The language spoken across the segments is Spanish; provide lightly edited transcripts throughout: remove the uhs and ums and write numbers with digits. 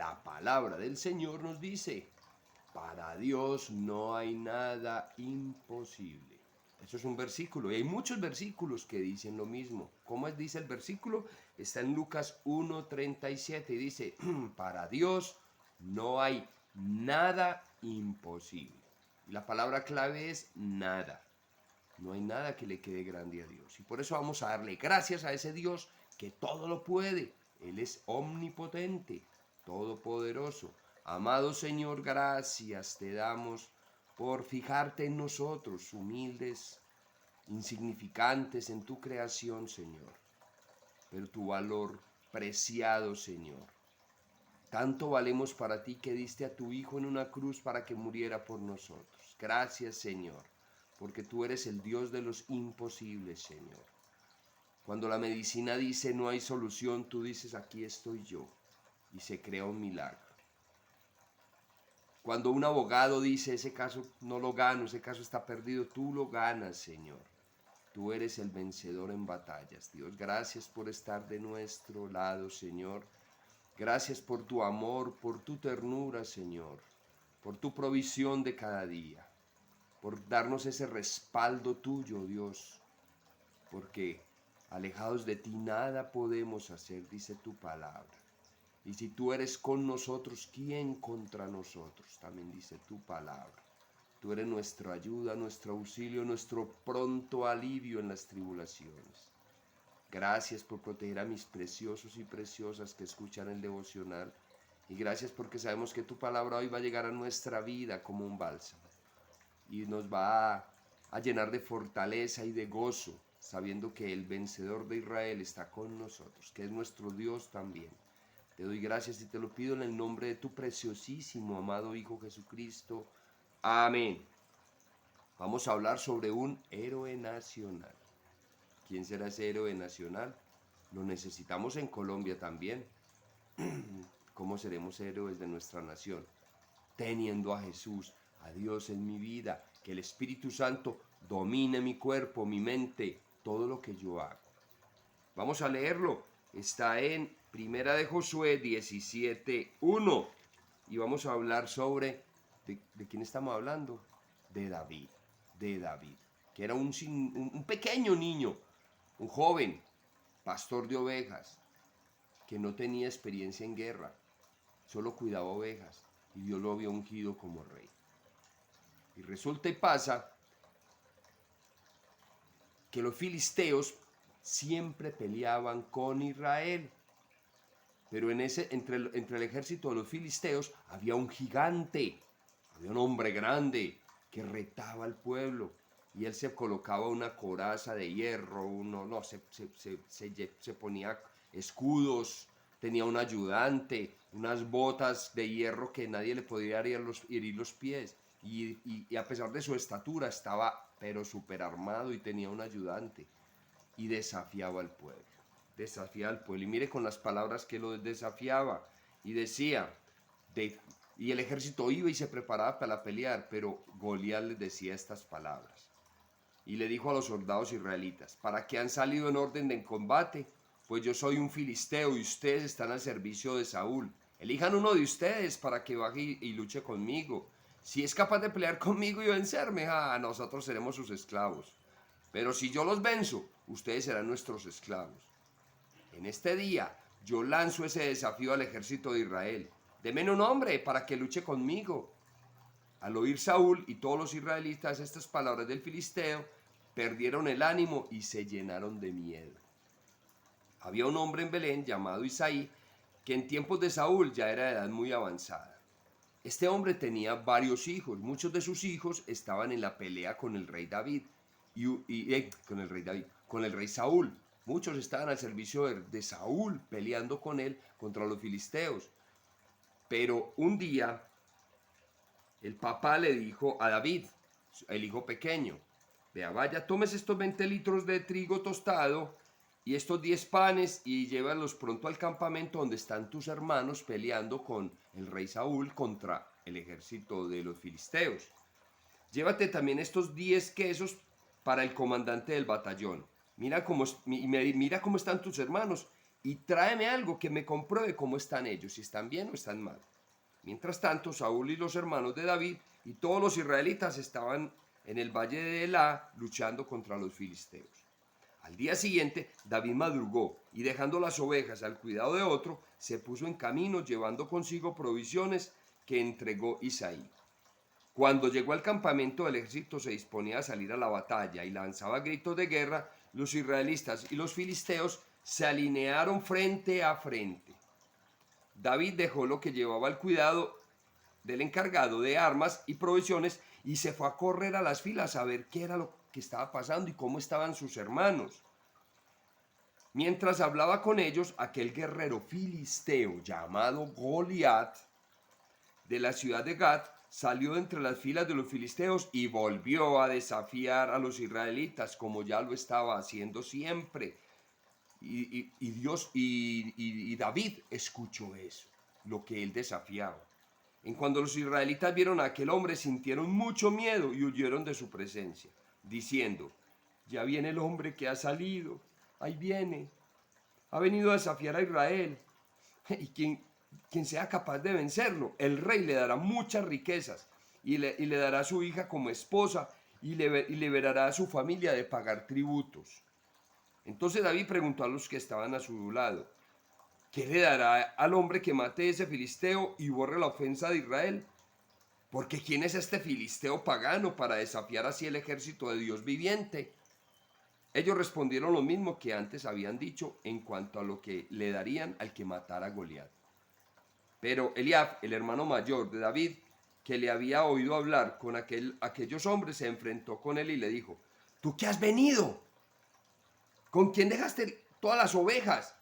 La palabra del Señor nos dice, para Dios no hay nada imposible. Eso es un versículo y hay muchos versículos que dicen lo mismo. ¿Cómo dice el versículo? Está en Lucas 1:37 y dice, para Dios no hay nada imposible. Y la palabra clave es nada. No hay nada que le quede grande a Dios. Y por eso vamos a darle gracias a ese Dios que todo lo puede. Él es omnipotente, todopoderoso. Amado Señor, gracias te damos por fijarte en nosotros, humildes, insignificantes en tu creación, Señor. Pero tu valor preciado, Señor. Tanto valemos para ti que diste a tu Hijo en una cruz para que muriera por nosotros. Gracias, Señor, porque tú eres el Dios de los imposibles, Señor. Cuando la medicina dice no hay solución, tú dices aquí estoy yo y se crea un milagro. Cuando un abogado dice ese caso no lo gano, ese caso está perdido, tú lo ganas, Señor. Tú eres el vencedor en batallas. Dios, gracias por estar de nuestro lado, Señor. Gracias por tu amor, por tu ternura, Señor, por tu provisión de cada día, por darnos ese respaldo tuyo, Dios, porque alejados de ti nada podemos hacer, dice tu palabra. Y si tú eres con nosotros, ¿quién contra nosotros? También dice tu palabra. Tú eres nuestra ayuda, nuestro auxilio, nuestro pronto alivio en las tribulaciones. Gracias por proteger a mis preciosos y preciosas que escuchan el devocional. Y gracias porque sabemos que tu palabra hoy va a llegar a nuestra vida como un bálsamo. Y nos va a llenar de fortaleza y de gozo, sabiendo que el vencedor de Israel está con nosotros, que es nuestro Dios también. Te doy gracias y te lo pido en el nombre de tu preciosísimo, amado Hijo Jesucristo. Amén. Vamos a hablar sobre un héroe nacional. ¿Quién será ese héroe nacional? Lo necesitamos en Colombia también. ¿Cómo seremos héroes de nuestra nación? Teniendo a Jesús, a Dios en mi vida, que el Espíritu Santo domine mi cuerpo, mi mente, todo lo que yo hago. Vamos a leerlo. Está en Primera de Josué 17:1 y vamos a hablar sobre, ¿de quién estamos hablando? De David, que era un pequeño niño, un joven, pastor de ovejas, que no tenía experiencia en guerra, solo cuidaba ovejas y Dios lo había ungido como rey. Y resulta y pasa que los filisteos siempre peleaban con Israel. Pero entre el ejército de los filisteos había un gigante, había un hombre grande que retaba al pueblo. Y él se colocaba una coraza de hierro, se ponía escudos, tenía un ayudante, unas botas de hierro que nadie le podía herir los pies. Y a pesar de su estatura estaba pero súper armado y tenía un ayudante. Y desafiaba al pueblo. Y mire con las palabras que lo desafiaba. Y decía, y el ejército iba y se preparaba para pelear, pero Goliat les decía estas palabras. Y le dijo a los soldados israelitas, ¿para qué han salido en orden de combate? Pues yo soy un filisteo y ustedes están al servicio de Saúl. Elijan uno de ustedes para que baje y luche conmigo. Si es capaz de pelear conmigo y vencerme, nosotros seremos sus esclavos. Pero si yo los venzo, ustedes serán nuestros esclavos. En este día yo lanzo ese desafío al ejército de Israel. Denme un hombre para que luche conmigo. Al oír Saúl y todos los israelitas estas palabras del filisteo, perdieron el ánimo y se llenaron de miedo. Había un hombre en Belén llamado Isaí, que en tiempos de Saúl ya era de edad muy avanzada. Este hombre tenía varios hijos, muchos de sus hijos estaban en la pelea con el rey David, con el rey Saúl. Muchos estaban al servicio de Saúl, peleando con él contra los filisteos. Pero un día el papá le dijo a David, el hijo pequeño, vea, vaya, tomes estos 20 litros de trigo tostado y estos 10 panes y llévalos pronto al campamento donde están tus hermanos peleando con el rey Saúl contra el ejército de los filisteos. Llévate también estos 10 quesos para el comandante del batallón. Mira cómo están tus hermanos y tráeme algo que me compruebe cómo están ellos, si están bien o están mal. Mientras tanto, Saúl y los hermanos de David y todos los israelitas estaban en el valle de Elá luchando contra los filisteos. Al día siguiente, David madrugó y dejando las ovejas al cuidado de otro, se puso en camino llevando consigo provisiones que entregó Isaí. Cuando llegó al campamento, el ejército se disponía a salir a la batalla y lanzaba gritos de guerra. Los israelitas y los filisteos se alinearon frente a frente. David dejó lo que llevaba al cuidado del encargado de armas y provisiones y se fue a correr a las filas a ver qué era lo que estaba pasando y cómo estaban sus hermanos. Mientras hablaba con ellos, aquel guerrero filisteo llamado Goliat de la ciudad de Gat salió entre las filas de los filisteos y volvió a desafiar a los israelitas como ya lo estaba haciendo siempre. Y David escuchó eso, lo que él desafiaba. En cuanto los israelitas vieron a aquel hombre, sintieron mucho miedo y huyeron de su presencia, diciendo: ya viene el hombre que ha salido, ahí viene, ha venido a desafiar a Israel. Y quien sea capaz de vencerlo, el rey le dará muchas riquezas y le dará a su hija como esposa y liberará a su familia de pagar tributos. Entonces David preguntó a los que estaban a su lado: ¿qué le dará al hombre que mate a ese filisteo y borre la ofensa de Israel? Porque ¿quién es este filisteo pagano para desafiar así el ejército de Dios viviente? Ellos respondieron lo mismo que antes habían dicho en cuanto a lo que le darían al que matara a Goliat. Pero Eliab, el hermano mayor de David, que le había oído hablar con aquellos hombres, se enfrentó con él y le dijo: ¿tú qué has venido? ¿Con quién dejaste todas las ovejas?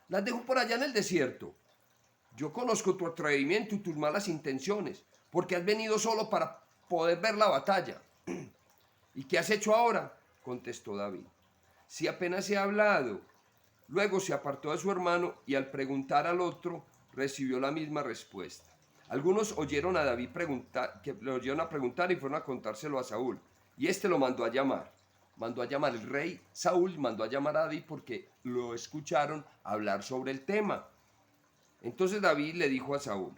Las dejo por allá en el desierto. Yo conozco tu atrevimiento y tus malas intenciones, porque has venido solo para poder ver la batalla. ¿Y qué has hecho ahora?, contestó David. Si apenas he hablado. Luego se apartó de su hermano y al preguntar al otro recibió la misma respuesta. Algunos oyeron a David que le oyeron a preguntar y fueron a contárselo a Saúl. Y este lo mandó a llamar. El rey Saúl mandó a llamar a David porque lo escucharon hablar sobre el tema. Entonces David le dijo a Saúl: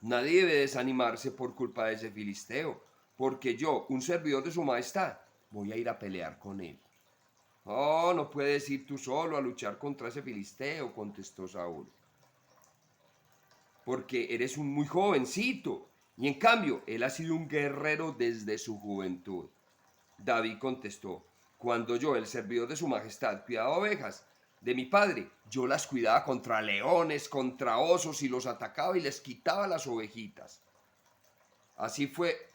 nadie debe desanimarse por culpa de ese filisteo, porque yo, un servidor de su majestad, voy a ir a pelear con él. Oh, no puedes ir tú solo a luchar contra ese filisteo, contestó Saúl, porque eres un muy jovencito, y en cambio él ha sido un guerrero desde su juventud. David contestó: cuando yo, el servidor de su majestad, cuidaba ovejas de mi padre, yo las cuidaba contra leones, contra osos, y los atacaba y les quitaba las ovejitas. Así fue.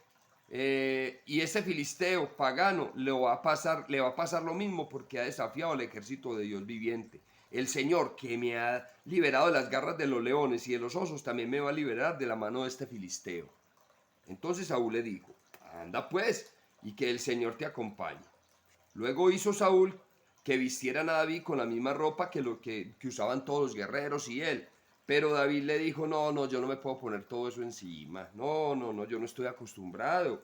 Y ese filisteo pagano le va a pasar lo mismo, porque ha desafiado al ejército de Dios viviente. El Señor, que me ha liberado de las garras de los leones y de los osos, también me va a liberar de la mano de este filisteo. Entonces Saúl le dijo: anda pues, y que el Señor te acompañe. Luego hizo Saúl que vistieran a David con la misma ropa que usaban todos los guerreros y él. Pero David le dijo: no, yo no me puedo poner todo eso encima. No, yo no estoy acostumbrado.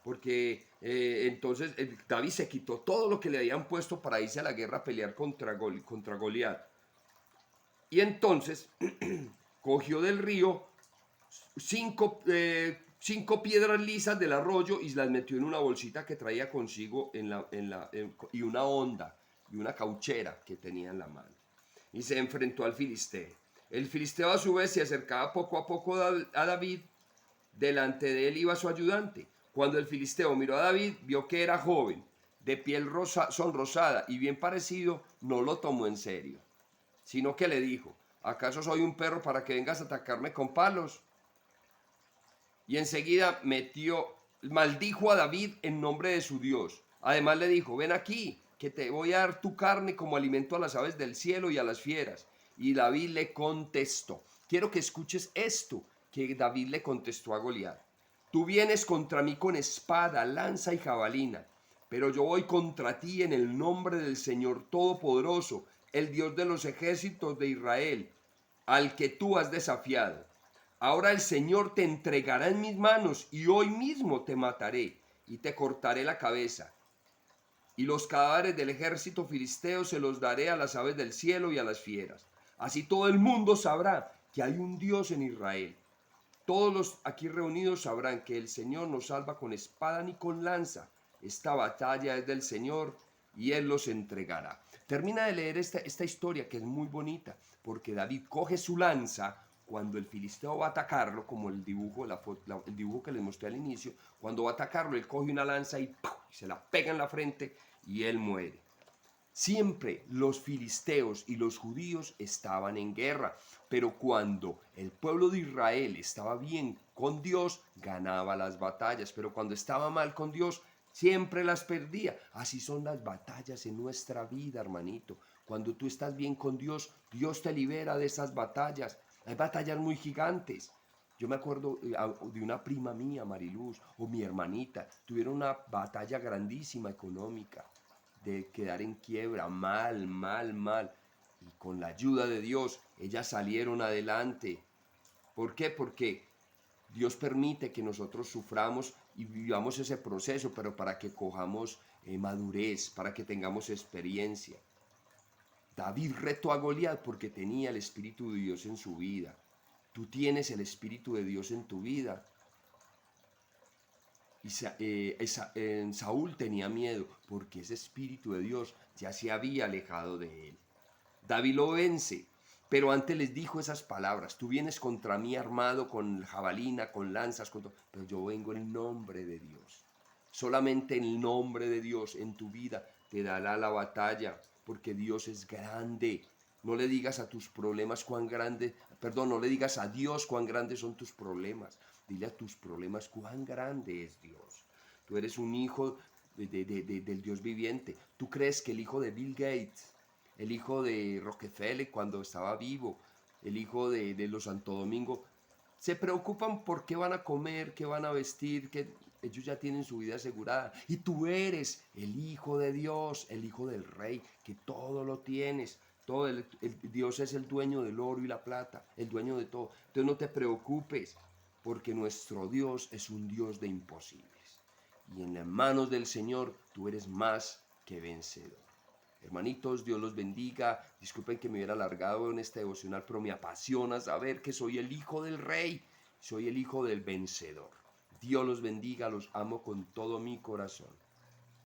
Porque entonces David se quitó todo lo que le habían puesto para irse a la guerra a pelear contra Goliat. Y entonces cogió del río 5 piedras lisas del arroyo y las metió en una bolsita que traía consigo y una honda y una cauchera que tenía en la mano. Y se enfrentó al filisteo. El filisteo a su vez se acercaba poco a poco a David. Delante de él iba su ayudante. Cuando el filisteo miró a David, vio que era joven, de piel sonrosada y bien parecido, no lo tomó en serio, sino que le dijo: ¿acaso soy un perro para que vengas a atacarme con palos? Y enseguida maldijo a David en nombre de su Dios. Además le dijo: ven aquí, que te voy a dar tu carne como alimento a las aves del cielo y a las fieras. Y David le contestó. Quiero que escuches esto que David le contestó a Goliat: tú vienes contra mí con espada, lanza y jabalina, pero yo voy contra ti en el nombre del Señor Todopoderoso, el Dios de los ejércitos de Israel, al que tú has desafiado. Ahora el Señor te entregará en mis manos y hoy mismo te mataré y te cortaré la cabeza. y los cadáveres del ejército filisteo se los daré a las aves del cielo y a las fieras. Así todo el mundo sabrá que hay un Dios en Israel. Todos los aquí reunidos sabrán que el Señor no salva con espada ni con lanza. Esta batalla es del Señor y Él los entregará. Termina de leer esta historia que es muy bonita, porque David coge su lanza cuando el filisteo va a atacarlo, como el dibujo, el dibujo que les mostré al inicio. Cuando va a atacarlo, él coge una lanza y ¡pum!, se la pega en la frente y él muere. Siempre los filisteos y los judíos estaban en guerra, pero cuando el pueblo de Israel estaba bien con Dios, ganaba las batallas, pero cuando estaba mal con Dios, siempre las perdía. Así son las batallas en nuestra vida, hermanito. Cuando tú estás bien con Dios, Dios te libera de esas batallas. Hay batallas muy gigantes. Yo me acuerdo de una prima mía, Mariluz, o mi hermanita, tuvieron una batalla grandísima económica, de quedar en quiebra, mal, mal, mal. Y con la ayuda de Dios, ellas salieron adelante. ¿Por qué? Porque Dios permite que nosotros suframos y vivamos ese proceso, pero para que cojamos madurez, para que tengamos experiencia. David retó a Goliat porque tenía el Espíritu de Dios en su vida. Tú tienes el Espíritu de Dios en tu vida. Y Saúl tenía miedo porque ese Espíritu de Dios ya se había alejado de él. David lo vence, pero antes les dijo esas palabras: tú vienes contra mí armado con jabalina, con lanzas, pero yo vengo en nombre de Dios. Solamente el nombre de Dios en tu vida te dará la batalla, porque Dios es grande. No le digas a tus problemas cuán grande, perdón, no le digas a Dios cuán grandes son tus problemas. Dile a tus problemas cuán grande es Dios. Tú eres un hijo del Dios viviente. ¿Tú crees que el hijo de Bill Gates, el hijo de Rockefeller cuando estaba vivo, el hijo de los Santo Domingo, se preocupan por qué van a comer, qué van a vestir, que ellos ya tienen su vida asegurada? Y tú eres el hijo de Dios, el hijo del rey, que todo lo tienes. Todo Dios es el dueño del oro y la plata, el dueño de todo. Entonces no te preocupes, porque nuestro Dios es un Dios de imposibles. Y en las manos del Señor tú eres más que vencedor. Hermanitos, Dios los bendiga. Disculpen que me hubiera alargado en este devocional, pero me apasiona saber que soy el hijo del rey, soy el hijo del vencedor. Dios los bendiga, los amo con todo mi corazón.